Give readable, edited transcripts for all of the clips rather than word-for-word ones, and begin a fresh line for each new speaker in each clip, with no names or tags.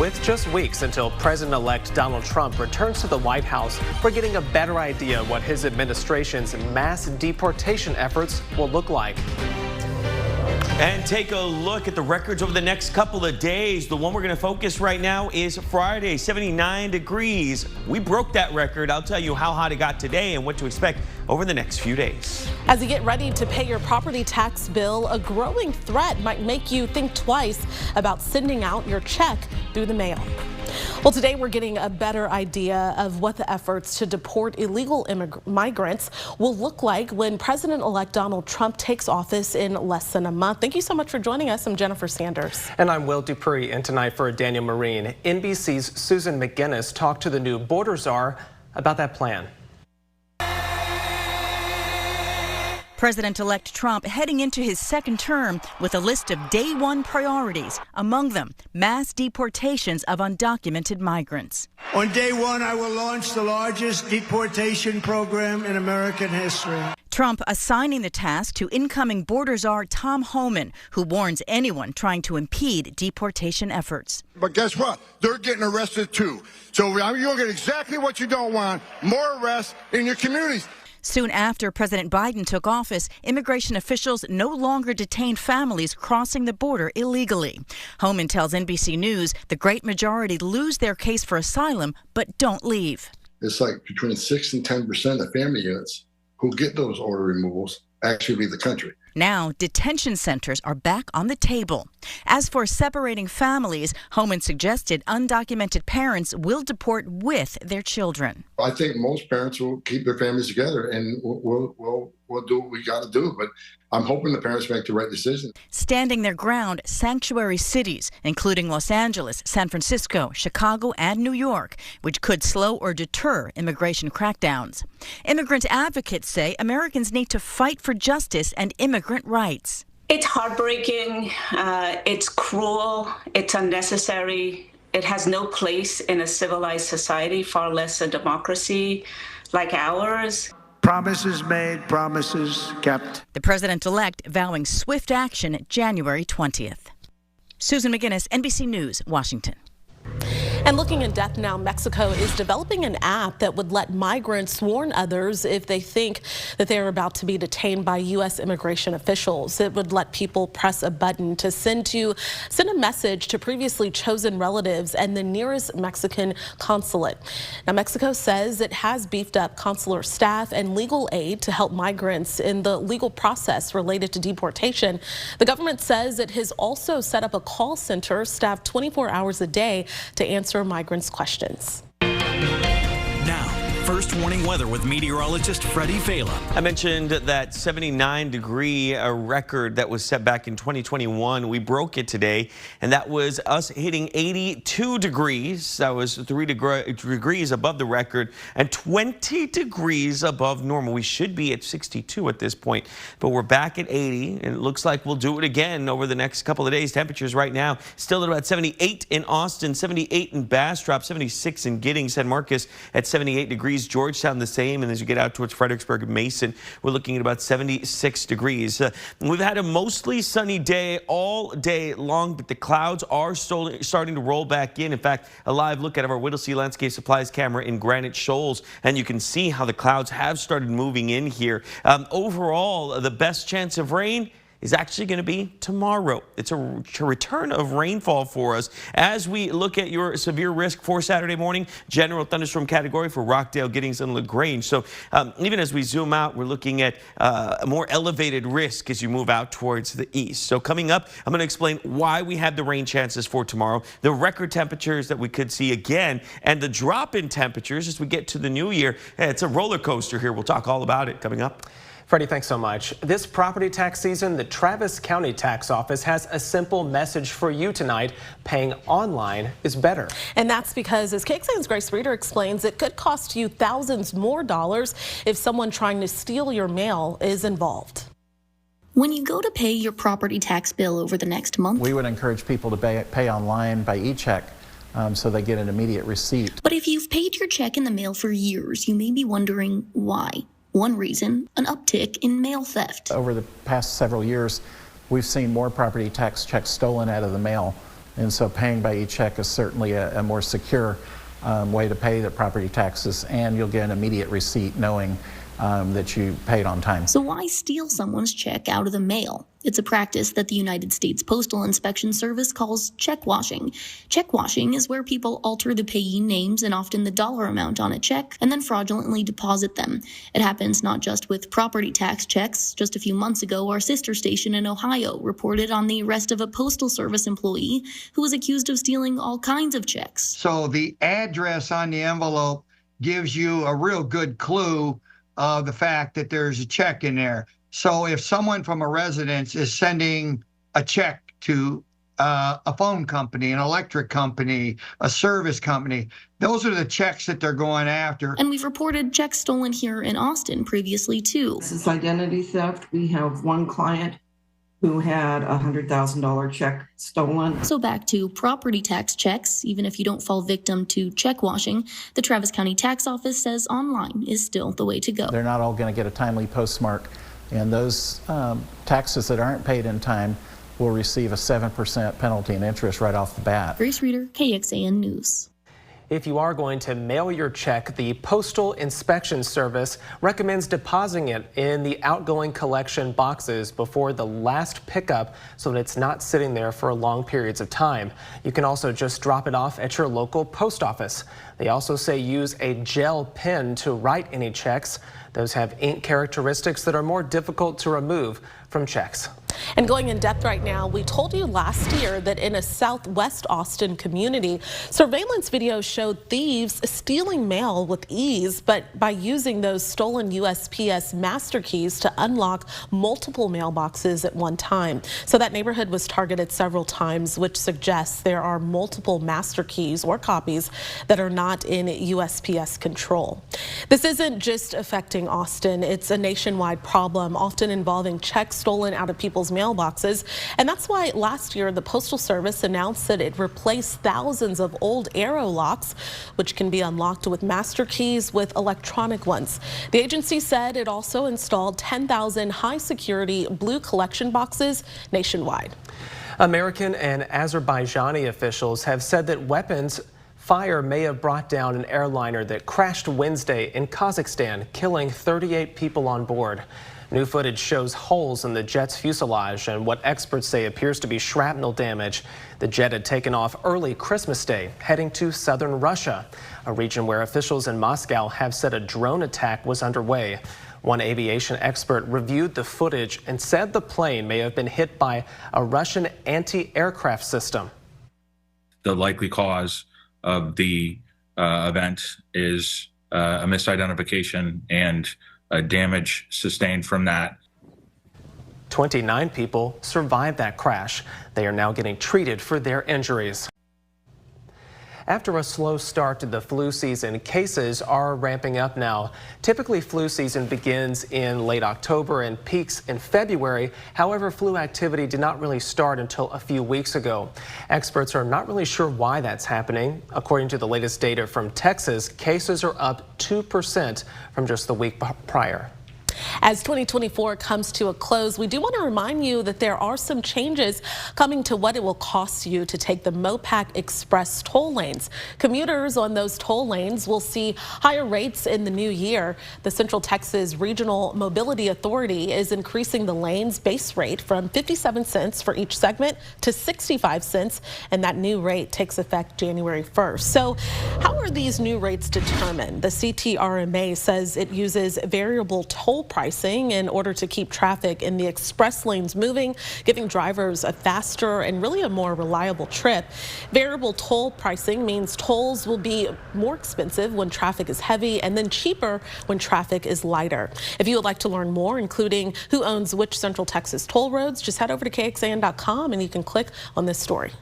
With just weeks until President-elect Donald Trump returns to the White House, we're getting a better idea what his administration's mass deportation efforts will look like.
And take a look at the records over the next couple of days. The one we're going to focus right now is Friday, 79 degrees. We broke that record. I'll tell you how hot it got today and what to expect over the next few days.
As you get ready to pay your property tax bill, a growing threat might make you think twice about sending out your check through the mail. Well, today we're getting a better idea of what the efforts to deport illegal migrants will look like when President-elect Donald Trump takes office in less than a month. Thank you so much for joining us. I'm Jennifer Sanders.
And I'm Will Dupree. And tonight for Daniel Marine, NBC's Susan McGinnis talked to the new border czar about that plan.
President-elect Trump heading into his second term with a list of day one priorities, among them mass deportations of undocumented migrants.
On day one, I will launch the largest deportation program in American history.
Trump assigning the task to incoming border czar Tom Homan, who warns anyone trying to impede deportation efforts.
But guess what? They're getting arrested too. So you'll get exactly what you don't want, more arrests in your communities.
Soon after President Biden took office, immigration officials no longer detained families crossing the border illegally. Homan tells NBC News the great majority lose their case for asylum but don't leave.
It's like between 6 and 10% of family units who get those order removals actually leave the country.
Now, detention centers are back on the table. As for separating families, Homan suggested undocumented parents will deport with their children.
I think most parents will keep their families together, and we'll do what we got to do. But I'm hoping the parents make the right decision.
Standing their ground, sanctuary cities, including Los Angeles, San Francisco, Chicago, and New York, which could slow or deter immigration crackdowns. Immigrant advocates say Americans need to fight for justice and immigrant rights.
It's heartbreaking, it's cruel, it's unnecessary. It has no place in a civilized society, far less a democracy like ours.
Promises made, promises kept.
The president-elect vowing swift action January 20th. Susan McGinnis, NBC News, Washington.
And looking in depth now, Mexico is developing an app that would let migrants warn others if they think that they're about to be detained by U.S. immigration officials. It would let people press a button to send a message to previously chosen relatives and the nearest Mexican consulate. Now, Mexico says it has beefed up consular staff and legal aid to help migrants in the legal process related to deportation. The government says it has also set up a call center staffed 24 hours a day to answer migrants' questions.
Now, first warning weather with meteorologist Freddie Fela.
I mentioned that 79-degree record that was set back in 2021. We broke it today, and that was us hitting 82 degrees. That was 3 degrees above the record and 20 degrees above normal. We should be at 62 at this point, but we're back at 80, and it looks like we'll do it again over the next couple of days. Temperatures right now still at about 78 in Austin, 78 in Bastrop, 76 in Giddings, San Marcos at 78 degrees. Georgetown the same, and as you get out towards Fredericksburg and Mason, we're looking at about 76 degrees. We've had a mostly sunny day all day long, but the clouds are starting to roll back in. In fact, a live look out of our Whittlesey Landscape Supplies camera in Granite Shoals, and you can see how the clouds have started moving in here. Overall, the best chance of rain is actually going to be tomorrow. It's a return of rainfall for us. As we look at your severe risk for Saturday morning, general thunderstorm category for Rockdale, Giddings, and LaGrange. So even as we zoom out, we're looking at a more elevated risk as you move out towards the east. So coming up, I'm going to explain why we have the rain chances for tomorrow, the record temperatures that we could see again, and the drop in temperatures as we get to the new year. It's a roller coaster here. We'll talk all about it coming up.
Freddie, thanks so much. This property tax season, the Travis County Tax Office has a simple message for you tonight. Paying online is better.
And that's because, as KXAN's Grace Reader explains, it could cost you thousands more dollars if someone trying to steal your mail is involved.
When you go to pay your property tax bill over the next month,
we would encourage people to pay online by e-check so they get an immediate receipt.
But if you've paid your check in the mail for years, you may be wondering why. One reason, an uptick in mail theft.
Over the past several years, we've seen more property tax checks stolen out of the mail And so paying by e-check is certainly a more secure way to pay the property taxes, and you'll get an immediate receipt knowing that you paid on time.
So why steal someone's check out of the mail? It's a practice that the United States Postal Inspection Service calls check washing. Check washing is where people alter the payee names and often the dollar amount on a check and then fraudulently deposit them. It happens not just with property tax checks. Just a few months ago, our sister station in Ohio reported on the arrest of a Postal Service employee who was accused of stealing all kinds of checks.
So the address on the envelope gives you a real good clue of the fact that there's a check in there. So if someone from a residence is sending a check to a phone company, an electric company, a service company, those are the checks that they're going after.
And we've reported checks stolen here in Austin previously, too.
This is identity theft. We have one client who had a $100,000 check stolen.
So back to property tax checks. Even if you don't fall victim to check washing, the Travis County Tax Office says online is still the way to go.
They're not all going to get a timely postmark, and those taxes that aren't paid in time will receive a 7% penalty and interest right off the bat.
Grace Reader, KXAN News.
If you are going to mail your check, the Postal Inspection Service recommends depositing it in the outgoing collection boxes before the last pickup so that it's not sitting there for long periods of time. You can also just drop it off at your local post office. They also say use a gel pen to write any checks. Those have ink characteristics that are more difficult to remove from checks.
And going in depth right now, we told you last year that in a southwest Austin community, surveillance videos showed thieves stealing mail with ease, but by using those stolen USPS master keys to unlock multiple mailboxes at one time. So that neighborhood was targeted several times, which suggests there are multiple master keys or copies that are not in USPS control. This isn't just affecting Austin. It's a nationwide problem, often involving checks stolen out of people's mailboxes, and that's why last year the Postal Service announced that it replaced thousands of old arrow locks, which can be unlocked with master keys with electronic ones. The agency said it also installed 10,000 high-security blue collection boxes nationwide.
American and Azerbaijani officials have said that weapons fire may have brought down an airliner that crashed Wednesday in Kazakhstan, killing 38 people on board. New footage shows holes in the jet's fuselage and what experts say appears to be shrapnel damage. The jet had taken off early Christmas Day, heading to southern Russia, a region where officials in Moscow have said a drone attack was underway. One aviation expert reviewed the footage and said the plane may have been hit by a Russian anti-aircraft system.
The likely cause of the event is a misidentification and damage sustained from that.
29 people survived that crash. They are now getting treated for their injuries. After a slow start to the flu season, cases are ramping up now. Typically, flu season begins in late October and peaks in February. However, flu activity did not really start until a few weeks ago. Experts are not really sure why that's happening. According to the latest data from Texas, cases are up 2% from just the week prior.
As 2024 comes to a close, we do want to remind you that there are some changes coming to what it will cost you to take the Mopac Express toll lanes. Commuters on those toll lanes will see higher rates in the new year. The Central Texas Regional Mobility Authority is increasing the lane's base rate from 57 cents for each segment to 65 cents, and that new rate takes effect January 1st. So how are these new rates determined? The CTRMA says it uses variable toll pricing in order to keep traffic in the express lanes moving, giving drivers a faster and really a more reliable trip. Variable toll pricing means tolls will be more expensive when traffic is heavy and then cheaper when traffic is lighter. If you would like to learn more, including who owns which Central Texas toll roads, just head over to KXAN.com and you can click on this story.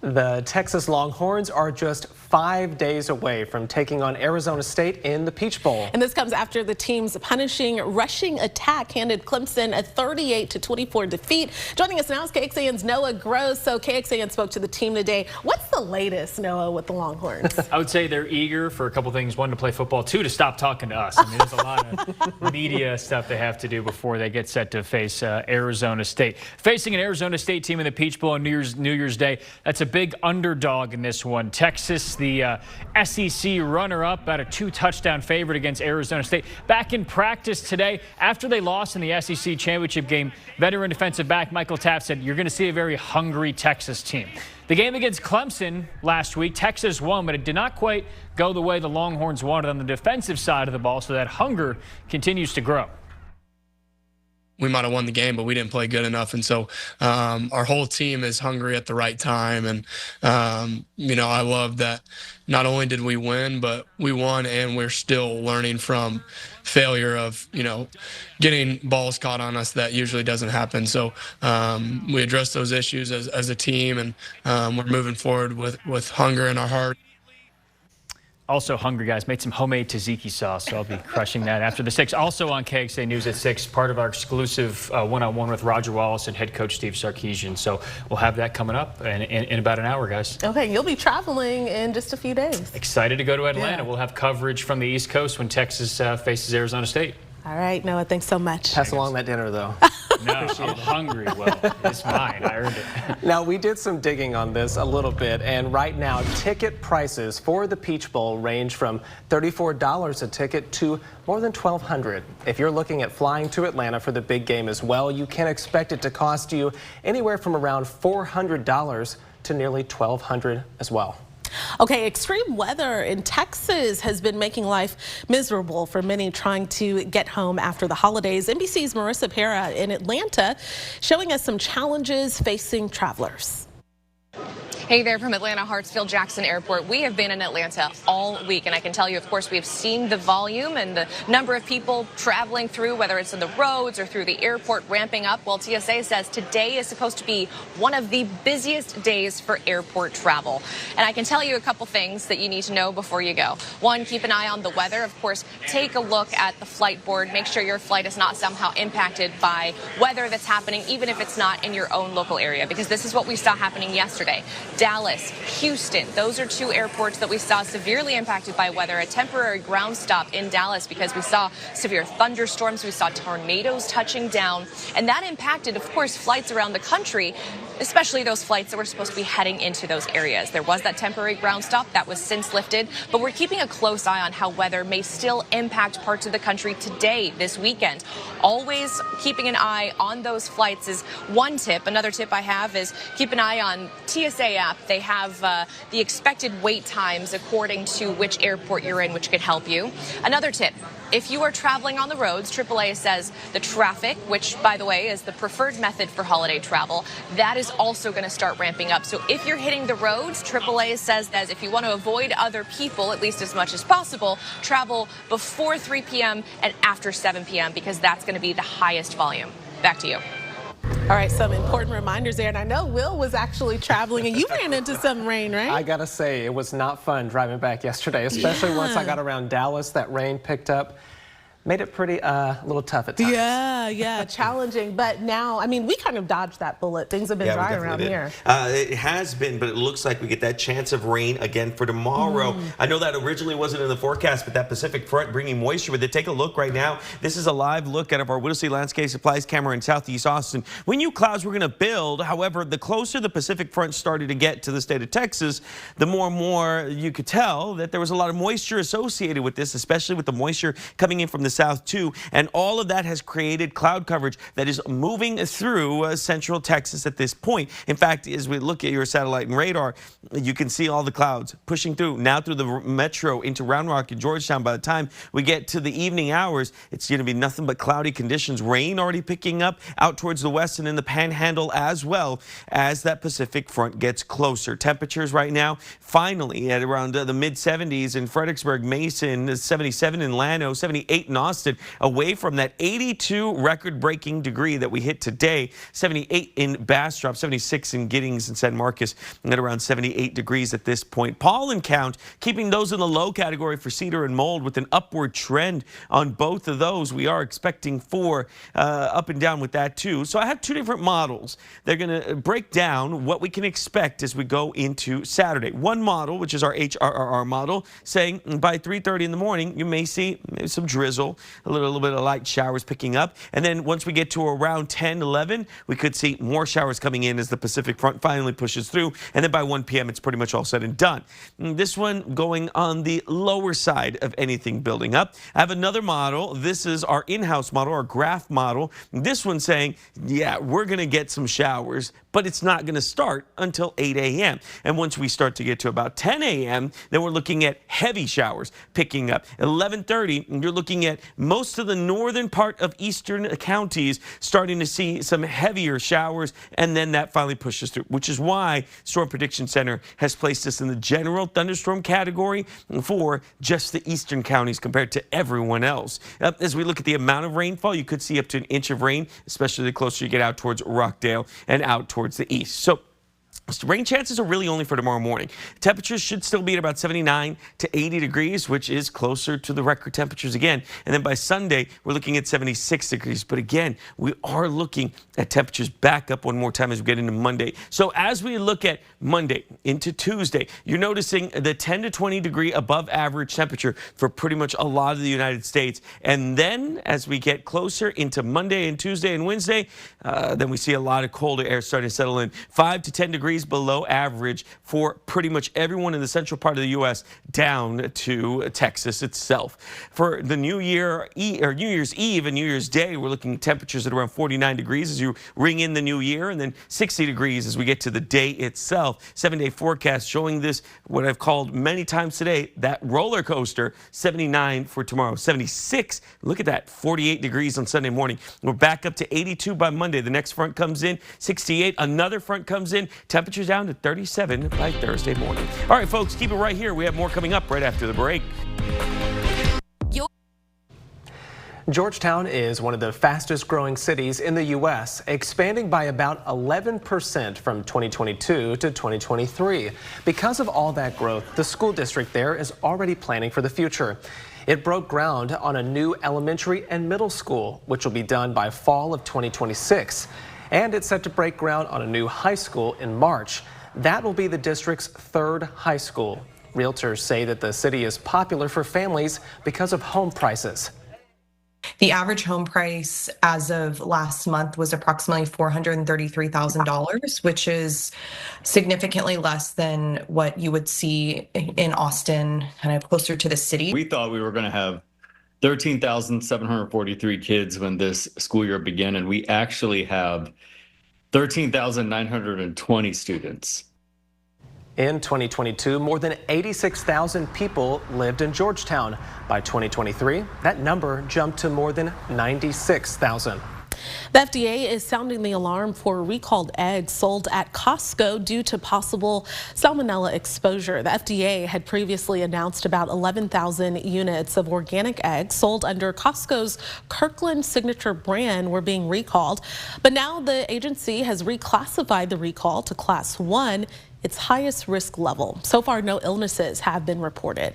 The Texas Longhorns are just 5 days away from taking on Arizona State in the Peach Bowl.
And this comes after the team's punishing rushing attack handed Clemson a 38-24 defeat. Joining us now is KXAN's Noah Gross. So KXAN spoke to the team today. What's the latest, Noah, with the Longhorns?
I would say they're eager for a couple things. One, to play football. Two, to stop talking to us. I mean, there's a lot of media stuff they have to do before they get set to face Arizona State. Facing an Arizona State team in the Peach Bowl on New Year's Day, that's a big underdog in this one. Texas, the SEC runner-up, about a 2-touchdown favorite against Arizona State. Back in practice today, after they lost in the SEC championship game, veteran defensive back Michael Taft said, "You're going to see a very hungry Texas team." The game against Clemson last week, Texas won, but it did not quite go the way the Longhorns wanted on the defensive side of the ball, so that hunger continues to grow.
We might have won the game, but we didn't play good enough. And so our whole team is hungry at the right time. And, I love that not only did we win, but we won and we're still learning from failure of, getting balls caught on us. That usually doesn't happen. So we addressed those issues as a team, and we're moving forward with hunger in our heart.
Also hungry, guys. Made some homemade tzatziki sauce, so I'll be crushing that after the 6. Also on KXAN News at 6, part of our exclusive one-on-one with Roger Wallace and head coach Steve Sarkisian. So we'll have that coming up in about an hour, guys.
Okay, you'll be traveling in just a few days.
Excited to go to Atlanta.
Yeah.
We'll have coverage from the East Coast when Texas faces Arizona State.
All right, Noah, thanks so much.
Pass along that dinner, though.
No, I'm hungry. Well, it's mine. I earned it.
Now, we did some digging on this a little bit, and right now, ticket prices for the Peach Bowl range from $34 a ticket to more than $1,200. If you're looking at flying to Atlanta for the big game as well, you can expect it to cost you anywhere from around $400 to nearly $1,200 as well.
Okay, extreme weather in Texas has been making life miserable for many trying to get home after the holidays. NBC's Marissa Pera in Atlanta showing us some challenges facing travelers.
Hey there from Atlanta Hartsfield-Jackson Airport. We have been in Atlanta all week, and I can tell you, of course, we have seen the volume and the number of people traveling through, whether it's in the roads or through the airport, ramping up. Well, TSA says today is supposed to be one of the busiest days for airport travel. And I can tell you a couple things that you need to know before you go. One, keep an eye on the weather. Of course, take a look at the flight board. Make sure your flight is not somehow impacted by weather that's happening, even if it's not in your own local area, because this is what we saw happening yesterday. Dallas, Houston, those are two airports that we saw severely impacted by weather. A temporary ground stop in Dallas because we saw severe thunderstorms, we saw tornadoes touching down, and that impacted, of course, flights around the country, especially those flights that were supposed to be heading into those areas. There was that temporary ground stop that was since lifted, but we're keeping a close eye on how weather may still impact parts of the country today, this weekend. Always keeping an eye on those flights is one tip. Another tip I have is keep an eye on TSA app. They have the expected wait times according to which airport you're in, which could help you. Another tip, if you are traveling on the roads, AAA says the traffic, which, by the way, is the preferred method for holiday travel, that is also going to start ramping up. So if you're hitting the roads, AAA says that if you want to avoid other people, at least as much as possible, travel before 3 p.m. and after 7 p.m. because that's going to be the highest volume. Back to you.
All right, some important reminders there. And I know Will was actually traveling and you ran into some rain, right?
I gotta say, it was not fun driving back yesterday, especially once I got around Dallas. That rain picked up. Made it pretty a little tough at times.
Yeah, challenging. But now, I mean, we kind of dodged that bullet. Things have been dry around here.
It has been, but it looks like we get that chance of rain again for tomorrow. I know that originally wasn't in the forecast, but that Pacific front bringing moisture with it. Take a look right now. This is a live look out of our Whittlesey Landscape Supplies camera in southeast Austin. We knew clouds were going to build. However, the closer the Pacific front started to get to the state of Texas, the more and more you could tell that there was a lot of moisture associated with this, especially with the moisture coming in from the south too, and all of that has created cloud coverage that is moving through central Texas at this point. In fact, as we look at your satellite and radar, you can see all the clouds pushing through now through the metro into Round Rock and Georgetown. By the time we get to the evening hours, it's going to be nothing but cloudy conditions. Rain already picking up out towards the west and in the Panhandle as well as that Pacific front gets closer. Temperatures right now finally at around the mid 70s in Fredericksburg, Mason, 77 in Llano, 78 in Austin, away from that 82 record-breaking degree that we hit today. 78 in Bastrop, 76 in Giddings and San Marcos, and at around 78 degrees at this point. Pollen count, keeping those in the low category for cedar and mold with an upward trend on both of those. We are expecting 4 up and down with that too. So I have 2 different models. They're going to break down what we can expect as we go into Saturday. One model, which is our HRRR model, saying by 3:30 in the morning, you may see maybe some drizzle, a little bit of light showers picking up. And then once we get to around 10, 11, we could see more showers coming in as the Pacific front finally pushes through. And then by 1 p.m., it's pretty much all said and done. This one going on the lower side of anything building up. I have another model. This is our in-house model, our graph model. This one saying, yeah, we're going to get some showers, but it's not going to start until 8 a.m. And once we start to get to about 10 a.m., then we're looking at heavy showers picking up. 11:30, you're looking at most of the northern part of eastern counties starting to see some heavier showers, and then that finally pushes through, which is why Storm Prediction Center has placed us in the general thunderstorm category for just the eastern counties compared to everyone else. As we look at the amount of rainfall, you could see up to an inch of rain, especially the closer you get out towards Rockdale and out towards the east. So rain chances are really only for tomorrow morning. Temperatures should still be at about 79 to 80 degrees, which is closer to the record temperatures again. And then by Sunday, we're looking at 76 degrees. But again, we are looking at temperatures back up one more time as we get into Monday. So as we look at Monday into Tuesday, you're noticing the 10 to 20 degree above average temperature for pretty much a lot of the United States. And then as we get closer into Monday and Tuesday and Wednesday, then we see a lot of colder air starting to settle in. 5 to 10 degrees below average for pretty much everyone in the central part of the U.S. down to Texas itself. For the New Year's Eve and New Year's Day, we're looking at temperatures at around 49 degrees as you ring in the new year, and then 60 degrees as we get to the day itself. 7-day forecast showing this, what I've called many times today, that roller coaster. 79 for tomorrow, 76. Look at that, 48 degrees on Sunday morning. We're back up to 82 by Monday. The next front comes in, 68. Another front comes in. Temperatures down to 37 by Thursday morning. All right, folks, keep it right here. We have more coming up right after the break.
Georgetown is one of the fastest growing cities in the U.S., expanding by about 11% from 2022 to 2023. Because of all that growth, the school district there is already planning for the future. It broke ground on a new elementary and middle school, which will be done by fall of 2026. And it's set to break ground on a new high school in March. That will be the district's 3rd high school. Realtors say that the city is popular for families because of home prices.
The average home price as of last month was approximately $433,000, which is significantly less than what you would see in Austin, kind of closer to the city.
We thought we were going to have 13,743 kids when this school year began, and we actually have 13,920 students.
In 2022, more than 86,000 people lived in Georgetown. By 2023, that number jumped to more than 96,000.
The FDA is sounding the alarm for recalled eggs sold at Costco due to possible salmonella exposure. The FDA had previously announced about 11,000 units of organic eggs sold under Costco's Kirkland Signature brand were being recalled. But now the agency has reclassified the recall to Class 1, its highest risk level. So far, no illnesses have been reported.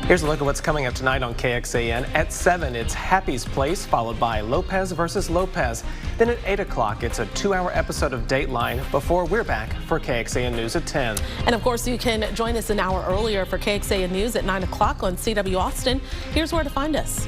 Here's a look at what's coming up tonight on KXAN. At 7, it's Happy's Place, followed by Lopez versus Lopez. Then at 8 o'clock, it's a 2-hour episode of Dateline before we're back for KXAN News at 10.
And of course, you can join us an hour earlier for KXAN News at 9 o'clock on CW Austin. Here's where to find us.